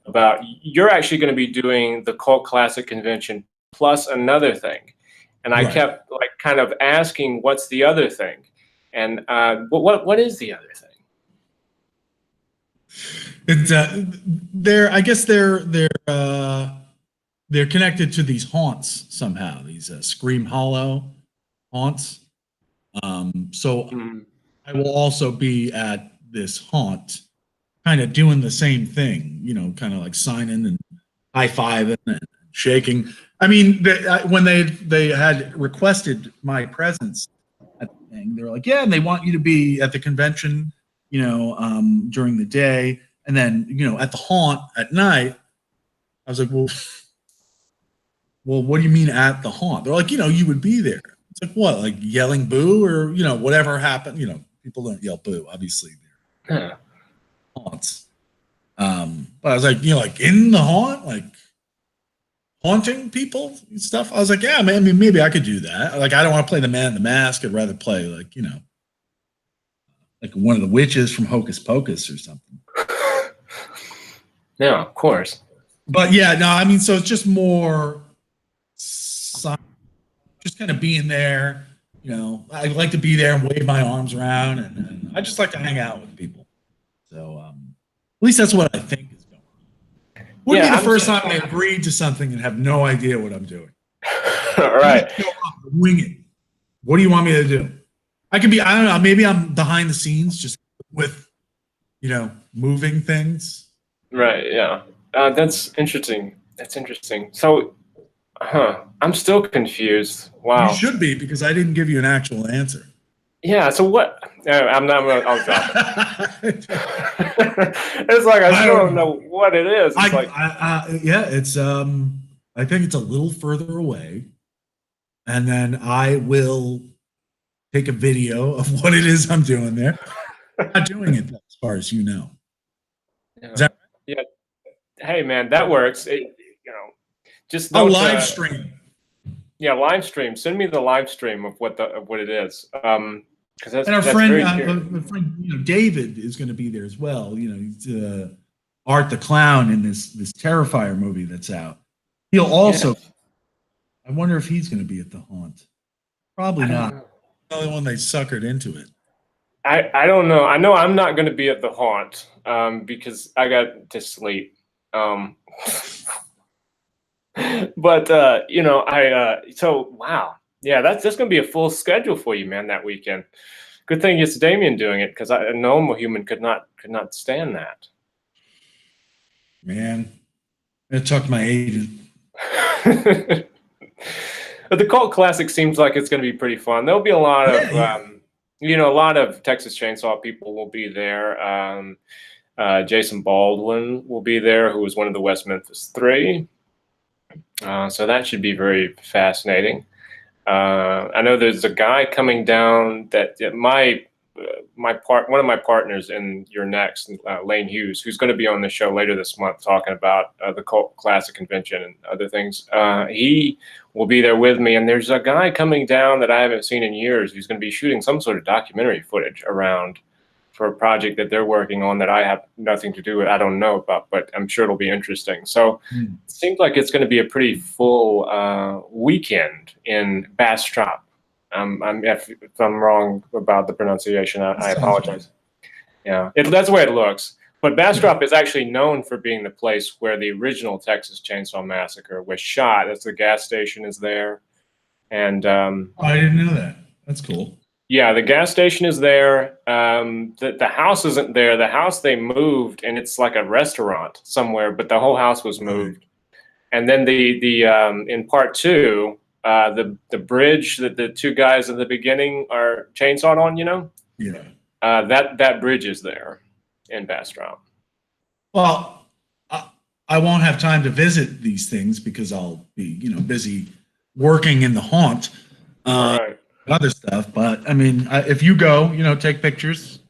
[SPEAKER 1] about you're actually going to be doing the Cult Classic Convention plus another thing. And I kept kind of asking, what's the other thing? And what is the other thing?
[SPEAKER 2] It's I guess they're they're connected to these haunts somehow. These Scream Hollow haunts. So I will also be at this haunt, kind of doing the same thing. You know, kind of like signing and high fiving and shaking. I mean, when they had requested my presence at the thing, they were like, "Yeah," and they want you to be at the convention, you know, during the day, and then you know at the haunt at night. I was like, "Well, what do you mean at the haunt?" They're like, "You know, you would be there." It's like what, like yelling boo or you know whatever happened. You know, people don't yell boo, obviously. They're haunts. But I was like, you know, like in the haunt, like haunting people and stuff. I was like, yeah, man, I mean, maybe I could do that. Like, I don't want to play the man in the mask. I'd rather play like, you know, like one of the witches from Hocus Pocus or something.
[SPEAKER 1] Yeah, of course.
[SPEAKER 2] But yeah, no, I mean, so it's just more, just kind of being there. You know, I like to be there and wave my arms around, and I just like to hang out with people. So at least that's what I think is going on. Wouldn't be the first time I agreed to something and have no idea what I'm doing.
[SPEAKER 1] All right.
[SPEAKER 2] Wing it. What do you want me to do? I could be, I don't know, maybe I'm behind the scenes just with, you know, moving things.
[SPEAKER 1] Right, yeah. That's interesting. That's interesting. So, I'm still confused. Wow.
[SPEAKER 2] You should be, because I didn't give you an actual answer.
[SPEAKER 1] Yeah, so what? I'm not, I'll drop it. It's like, I still don't know what it is. It's
[SPEAKER 2] yeah, it's, I think it's a little further away. And then I will take a video of what it is I'm doing there. I'm not doing it as far as you know.
[SPEAKER 1] Yeah. Hey, man, that works. You know, just
[SPEAKER 2] a live stream.
[SPEAKER 1] Yeah, live stream. Send me the live stream of what it is. Because that's,
[SPEAKER 2] and our friend, you know, David is going to be there as well. You know, he's Art the Clown in this Terrifier movie that's out. He'll also. Yes. I wonder if he's going to be at the haunt. Probably not. The only one they suckered into it.
[SPEAKER 1] I don't know. I know I'm not going to be at the haunt because I got to sleep. But you know, so wow, yeah, that's going to be a full schedule for you, man, that weekend. Good thing it's Damian doing it, because a normal human could not stand that.
[SPEAKER 2] Man, I'm gonna talk to my agent.
[SPEAKER 1] But the Cult Classic seems like it's going to be pretty fun. There'll be a lot of, you know, a lot of Texas Chainsaw people will be there. Jason Baldwin will be there, who was one of the West Memphis Three. So that should be very fascinating. I know there's a guy coming down that one of my partners in Your Next, Lane Hughes, who's going to be on the show later this month talking about the Cult Classic Convention and other things. He will be there with me, and there's a guy coming down that I haven't seen in years who's going to be shooting some sort of documentary footage around for a project that they're working on that I have nothing to do with, I don't know about, but I'm sure it'll be interesting. So it seems like it's going to be a pretty full weekend in Bastrop. If I'm wrong about the pronunciation, I apologize. Yeah, that's the way it looks. But Bastrop is actually known for being the place where the original Texas Chainsaw Massacre was shot. That's the gas station is there. And
[SPEAKER 2] I didn't know that. That's cool.
[SPEAKER 1] Yeah, the gas station is there. The house isn't there. The house they moved, and it's like a restaurant somewhere, but the whole house was moved. And then the in part two, the bridge that the two guys in the beginning are chainsawed on, you know?
[SPEAKER 2] Yeah.
[SPEAKER 1] That bridge is there in Bastrop.
[SPEAKER 2] Well, I won't have time to visit these things because I'll be, you know, busy working in the haunt.
[SPEAKER 1] Right.
[SPEAKER 2] Other stuff, but I mean, if you go, you know, take pictures.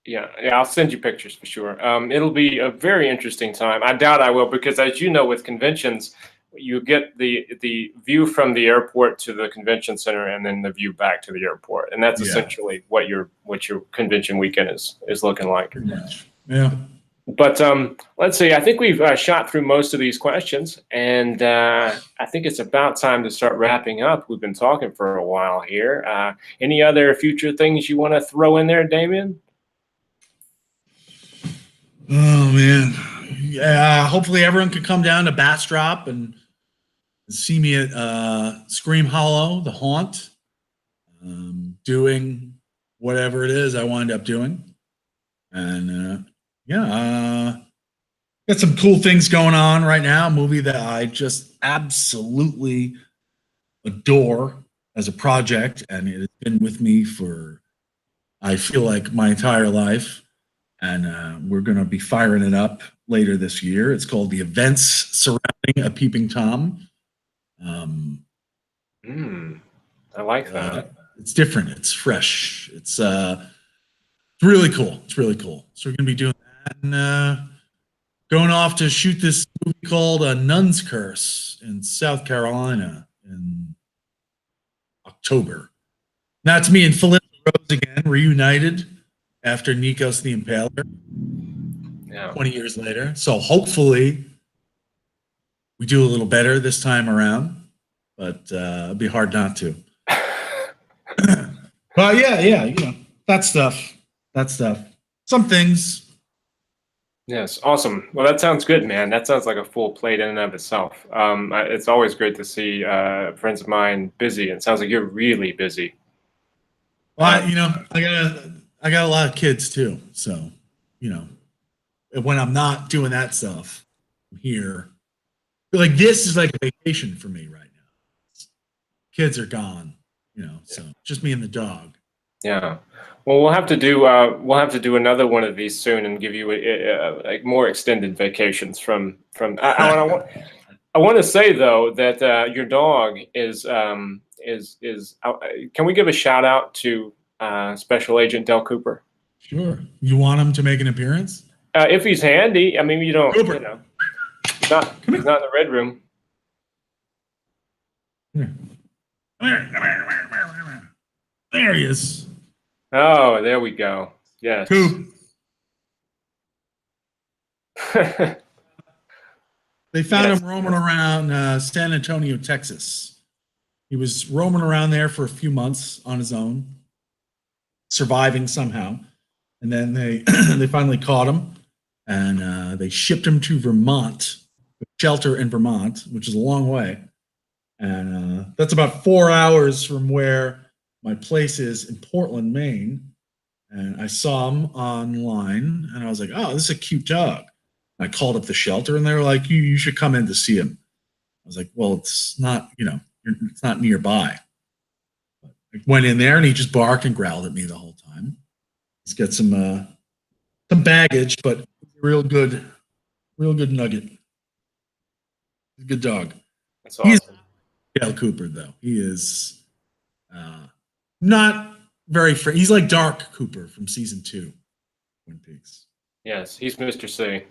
[SPEAKER 1] Yeah, I'll send you pictures for sure. It'll be a very interesting time. I doubt I will, because as you know, with conventions, you get the view from the airport to the convention center, and then the view back to the airport, and that's essentially what your convention weekend is looking like.
[SPEAKER 2] Pretty much. Yeah.
[SPEAKER 1] But let's see. I think we've shot through most of these questions, and I think it's about time to start wrapping up. We've been talking for a while here. Any other future things you want to throw in there, Damian?
[SPEAKER 2] Oh man, yeah. Hopefully everyone can come down to Bastrop and see me at Scream Hollow, the Haunt, doing whatever it is I wind up doing. And got some cool things going on right now. A movie that I just absolutely adore as a project, and it has been with me for, I feel like, my entire life. And we're going to be firing it up later this year. It's called The Events Surrounding a Peeping Tom.
[SPEAKER 1] I like that.
[SPEAKER 2] It's different. It's fresh. It's really cool. It's really cool. So we're going to be doing that, and going off to shoot this movie called Nun's Curse in South Carolina in October. That's me and Philip Rose again, reunited after Nikos the Impaler. 20 years later. So hopefully we do a little better this time around, but it'd be hard not to. But yeah, that stuff. Some things.
[SPEAKER 1] Yes, awesome. Well, that sounds good, man. That sounds like a full plate in and of itself. It's always great to see friends of mine busy. It sounds like you're really busy.
[SPEAKER 2] Well, I got a lot of kids too, so when I'm not doing that stuff, I'm here. Like, this is like a vacation for me right now. Kids are gone, so just me and the dog.
[SPEAKER 1] Yeah. Well, we'll have to do another one of these soon and give you like more extended vacations from. I want to say though that your dog is. Can we give a shout out to Special Agent Del Cooper?
[SPEAKER 2] Sure. You want him to make an appearance?
[SPEAKER 1] If he's handy. I mean, you don't.
[SPEAKER 2] Cooper.
[SPEAKER 1] He's not in the red room.
[SPEAKER 2] There he is.
[SPEAKER 1] Oh, there we go. Yes.
[SPEAKER 2] Coop. They found him roaming around San Antonio, Texas. He was roaming around there for a few months on his own, surviving somehow. And then they they finally caught him, and they shipped him to Vermont, a shelter in Vermont, which is a long way. And that's about 4 hours from where my place is in Portland, Maine. And I saw him online, and I was like, oh, this is a cute dog. And I called up the shelter, and they were like, you should come in to see him. I was like, well, it's not, it's not nearby. But I went in there, and he just barked and growled at me the whole time. He's got some baggage, but real good nugget. He's a good dog.
[SPEAKER 1] That's awesome.
[SPEAKER 2] Dale Cooper, though. He is not very free. He's like Dark Cooper from season 2, Twin Peaks.
[SPEAKER 1] Yes, he's Mr. C.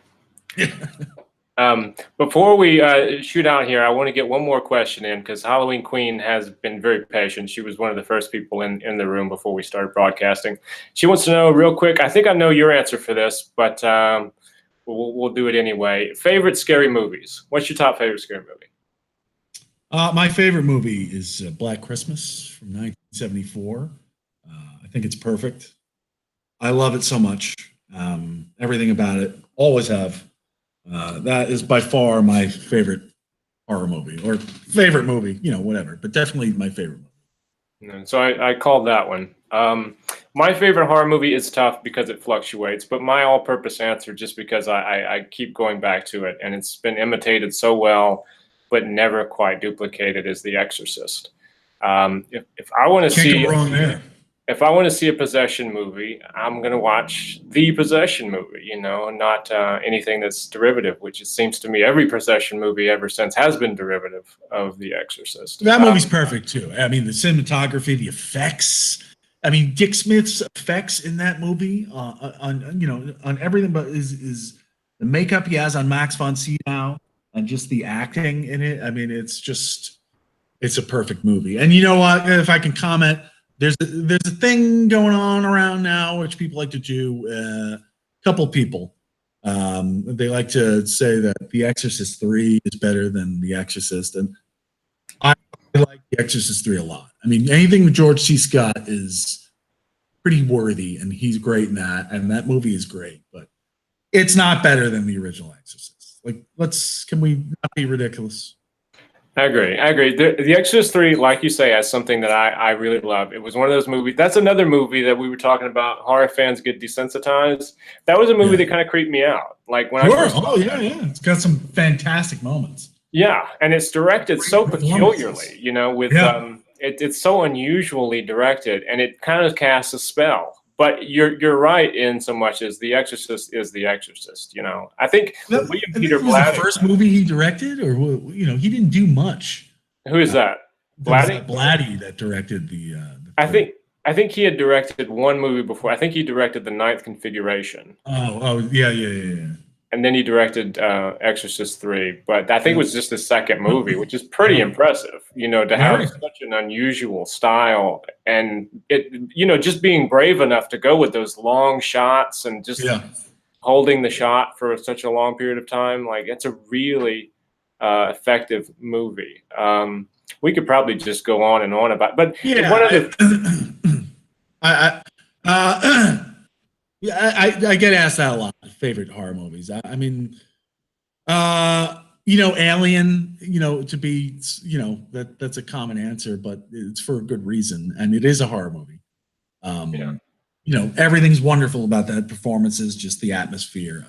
[SPEAKER 1] Before we shoot out here, I want to get one more question in, because Halloween Queen has been very patient. She was one of the first people in the room before we started broadcasting. She wants to know real quick. I think I know your answer for this, but we'll do it anyway. Favorite scary movies? What's your top favorite scary movie?
[SPEAKER 2] My favorite movie is Black Christmas from 1974. I think it's perfect. I love it so much. Everything about it. Always have. That is by far my favorite horror movie, or favorite movie, whatever, but definitely my favorite movie.
[SPEAKER 1] So I called that one. My favorite horror movie is tough because it fluctuates, but my all-purpose answer, just because I keep going back to it, and it's been imitated so well, but never quite duplicated, is The Exorcist. If I want to see, if I want to see a possession movie, I'm going to watch the possession movie, not anything that's derivative, which it seems to me every possession movie ever since has been derivative of The Exorcist.
[SPEAKER 2] That movie's perfect too. I mean, the cinematography, the effects. I mean, Dick Smith's effects in that movie on everything, but is the makeup he has on Max von Sydow and just the acting in it. I mean, it's a perfect movie. And you know what? If I can comment, there's a thing going on around now which people like to do. A couple people, they like to say that The Exorcist 3 is better than The Exorcist, and I like The Exorcist 3 a lot. I mean, anything with George C. Scott is pretty worthy, and he's great in that, and that movie is great, but it's not better than the original Exorcist. Like, can we not be ridiculous?
[SPEAKER 1] I agree. I agree. The Exorcist 3, like you say, has something that I really love. It was one of those movies. That's another movie that we were talking about. Horror fans get desensitized. That was a movie
[SPEAKER 2] Yeah.
[SPEAKER 1] that kind of creeped me out. Like when I
[SPEAKER 2] Sure.
[SPEAKER 1] first
[SPEAKER 2] Oh
[SPEAKER 1] saw
[SPEAKER 2] yeah,
[SPEAKER 1] it.
[SPEAKER 2] yeah. It's got some fantastic moments.
[SPEAKER 1] Yeah, and it's directed so
[SPEAKER 2] Great performances.
[SPEAKER 1] peculiarly. You know, with
[SPEAKER 2] Yeah.
[SPEAKER 1] it's so unusually directed, and it kind of casts a spell. But you're right in so much as The Exorcist is The Exorcist. You know, I think
[SPEAKER 2] I
[SPEAKER 1] William
[SPEAKER 2] think
[SPEAKER 1] Peter
[SPEAKER 2] it was the
[SPEAKER 1] Blatty.
[SPEAKER 2] first movie he directed, or he didn't do much.
[SPEAKER 1] Who is that?
[SPEAKER 2] There was
[SPEAKER 1] Blatty?
[SPEAKER 2] Blatty that directed the
[SPEAKER 1] I
[SPEAKER 2] third.
[SPEAKER 1] think he had directed one movie before. I think he directed The Ninth Configuration,
[SPEAKER 2] Oh, yeah, yeah, yeah, yeah.
[SPEAKER 1] and then he directed Exorcist 3. But I think it
[SPEAKER 2] Yeah.
[SPEAKER 1] was just the second movie, which is pretty
[SPEAKER 2] Yeah.
[SPEAKER 1] impressive. You know, to have
[SPEAKER 2] Very.
[SPEAKER 1] such an unusual style, and just being brave enough to go with those long shots and just
[SPEAKER 2] Yeah.
[SPEAKER 1] holding the shot for such a long period of time. Like it's a really effective movie. We could probably just go on and on about, but one of the
[SPEAKER 2] I get asked that a lot. Favorite horror movies. I mean, Alien. To be, that's a common answer, but it's for a good reason, and it is a horror movie.
[SPEAKER 1] yeah.
[SPEAKER 2] Everything's wonderful about that. Performances, just the atmosphere.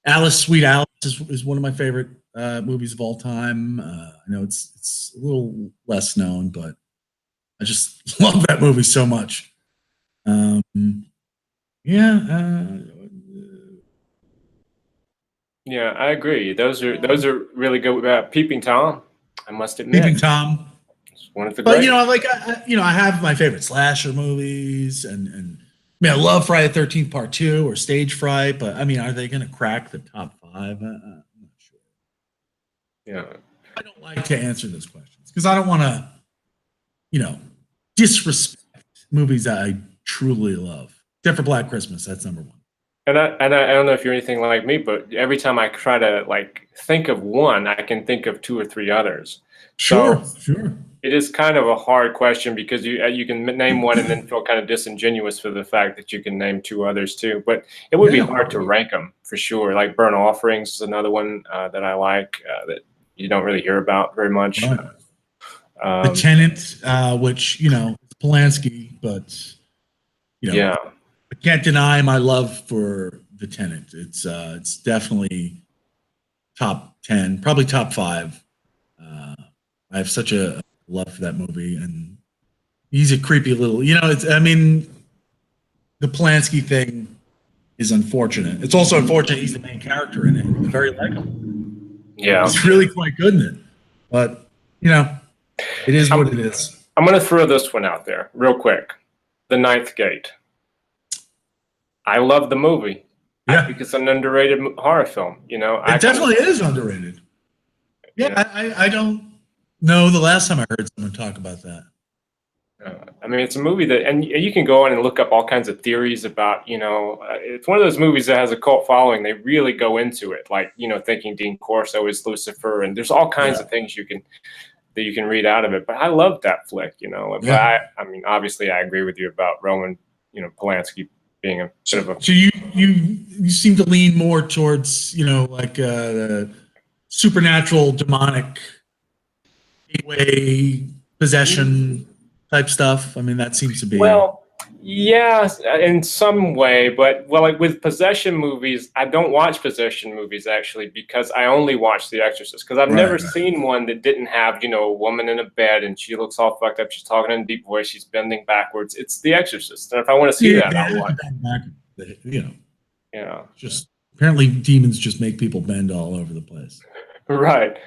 [SPEAKER 2] Alice, Sweet Alice is one of my favorite movies of all time. I know it's a little less known, but I just love that movie so much. Yeah.
[SPEAKER 1] Yeah, I agree. Those are really good. Peeping Tom, I must admit,
[SPEAKER 2] Peeping Tom.
[SPEAKER 1] it's one of the
[SPEAKER 2] But
[SPEAKER 1] great.
[SPEAKER 2] I have my favorite slasher movies, and I mean, I love Friday the 13th Part 2 or Stage Fright. But I mean, are they going to crack the top 5? I'm not sure.
[SPEAKER 1] Yeah,
[SPEAKER 2] I don't like to answer those questions because I don't want to, disrespect movies that I truly love. Except for Black Christmas, that's number one.
[SPEAKER 1] and I don't know if you're anything like me, but every time I try to like think of one, I can think of two or three others.
[SPEAKER 2] Sure,
[SPEAKER 1] So
[SPEAKER 2] sure.
[SPEAKER 1] it is kind of a hard question because you can name one and then feel kind of disingenuous for the fact that you can name two others too. But it would be
[SPEAKER 2] Yeah.
[SPEAKER 1] hard to rank them for sure. Like Burnt Offerings is another one that I like that you don't really hear about very much.
[SPEAKER 2] Right. The Tenant, which Polanski, but
[SPEAKER 1] yeah,
[SPEAKER 2] I can't deny my love for The Tenant. It's definitely top 10, probably top 5. I have such a love for that movie, and he's a creepy little. I mean, the Polanski thing is unfortunate. It's also unfortunate he's the main character in it. He's very likable.
[SPEAKER 1] yeah.
[SPEAKER 2] He's really quite good in it, but it is what it is.
[SPEAKER 1] I'm going to throw this one out there real quick. The Ninth Gate. I love the movie.
[SPEAKER 2] Yeah.
[SPEAKER 1] I think it's an underrated horror film.
[SPEAKER 2] It definitely is underrated. Yeah, I don't know the last time I heard someone talk about that.
[SPEAKER 1] I mean, it's a movie that, and you can go on and look up all kinds of theories about, it's one of those movies that has a cult following. They really go into it, like, thinking Dean Corso is Lucifer, and there's all kinds of things you can read out of it. But I love that flick, But I mean, obviously, I agree with you about Roman, Polanski being a bit of a.
[SPEAKER 2] So you seem to lean more towards, like supernatural, demonic, gateway possession type stuff. I mean, that seems to be.
[SPEAKER 1] Well, yeah, in some way, but like with possession movies, I don't watch possession movies actually because I only watch The Exorcist because I've never seen one that didn't have, a woman in a bed and she looks all fucked up. She's talking in a deep voice. She's bending backwards. It's The Exorcist, and if I want to see that, I'll watch.
[SPEAKER 2] Just apparently demons just make people bend all over the place.
[SPEAKER 1] Right.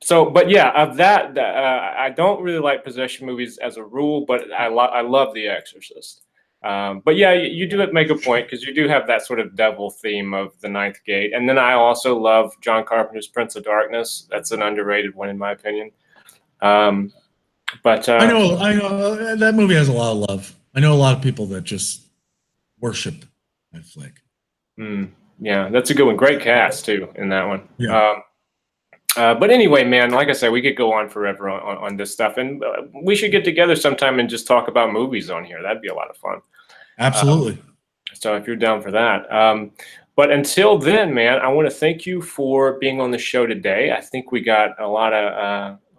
[SPEAKER 1] So, but yeah, of that, I don't really like possession movies as a rule, but I love The Exorcist. But yeah, you do make a point because you do have that sort of devil theme of the Ninth Gate, and then I also love John Carpenter's Prince of Darkness. That's an underrated one in my opinion. But
[SPEAKER 2] I know that movie has a lot of love. I know a lot of people that just worship that flick.
[SPEAKER 1] Yeah, that's a good one. Great cast too in that one.
[SPEAKER 2] Yeah.
[SPEAKER 1] But anyway, man, like I said, we could go on forever on this stuff, and we should get together sometime and just talk about movies on here. That'd be a lot of fun.
[SPEAKER 2] Absolutely.
[SPEAKER 1] So if you're down for that. But until then, man, I want to thank you for being on the show today. I think we got a lot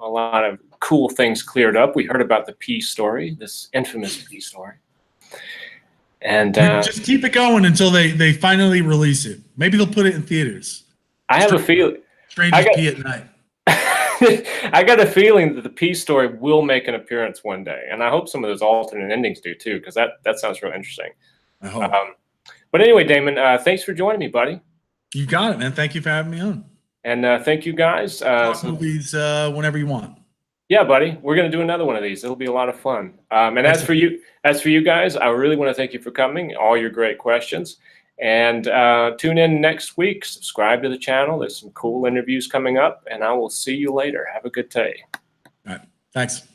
[SPEAKER 1] a lot of cool things cleared up. We heard about the P story, this infamous P story. And
[SPEAKER 2] just keep it going until they finally release it. Maybe they'll put it in theaters.
[SPEAKER 1] I have a feeling.
[SPEAKER 2] Strangers pee at night.
[SPEAKER 1] I got a feeling that the P story will make an appearance one day, and I hope some of those alternate endings do too, because that sounds real interesting.
[SPEAKER 2] I hope.
[SPEAKER 1] But anyway, Damon, thanks for joining me, buddy.
[SPEAKER 2] You got it, man. Thank you for having me on.
[SPEAKER 1] And thank you guys.
[SPEAKER 2] Talk movies whenever you want.
[SPEAKER 1] Yeah, buddy, we're gonna do another one of these. It'll be a lot of fun. And as for you guys, I really want to thank you for coming. All your great questions. And tune in next week. Subscribe to the channel. There's some cool interviews coming up, and I will see you later. Have a good day.
[SPEAKER 2] All right. Thanks.